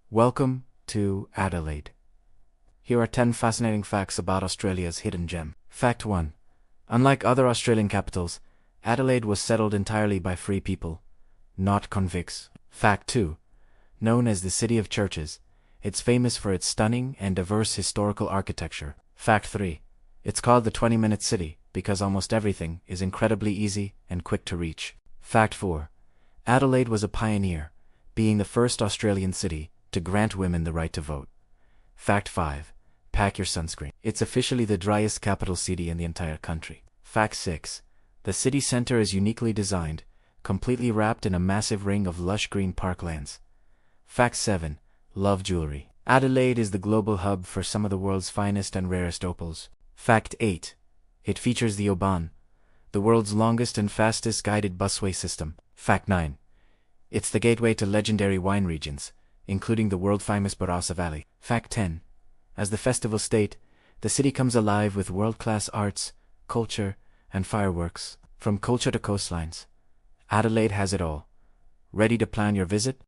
Welcome to Adelaide. Here are 10 fascinating facts about Australia's hidden gem. Fact 1. Unlike other Australian capitals, Adelaide was settled entirely by free people, not convicts. Fact 2. Known as the City of Churches, it's famous for its stunning and diverse historical architecture. Fact 3. It's called the 20-minute city because almost everything is incredibly easy and quick to reach. Fact 4. Adelaide was a pioneer, being the first Australian city to grant women the right to vote. Fact 5. Pack your sunscreen. It's officially the driest capital city in the entire country. Fact 6. The city center is uniquely designed, completely wrapped in a massive ring of lush green parklands. Fact 7. Love jewelry. Adelaide is the global hub for some of the world's finest and rarest opals. Fact 8. It features the Oban, the world's longest and fastest guided busway system. Fact 9. It's the gateway to legendary wine regions, including the world-famous Barossa Valley. Fact 10. As the festival state, the city comes alive with world-class arts, culture, and fireworks. From culture to coastlines, Adelaide has it all. Ready to plan your visit?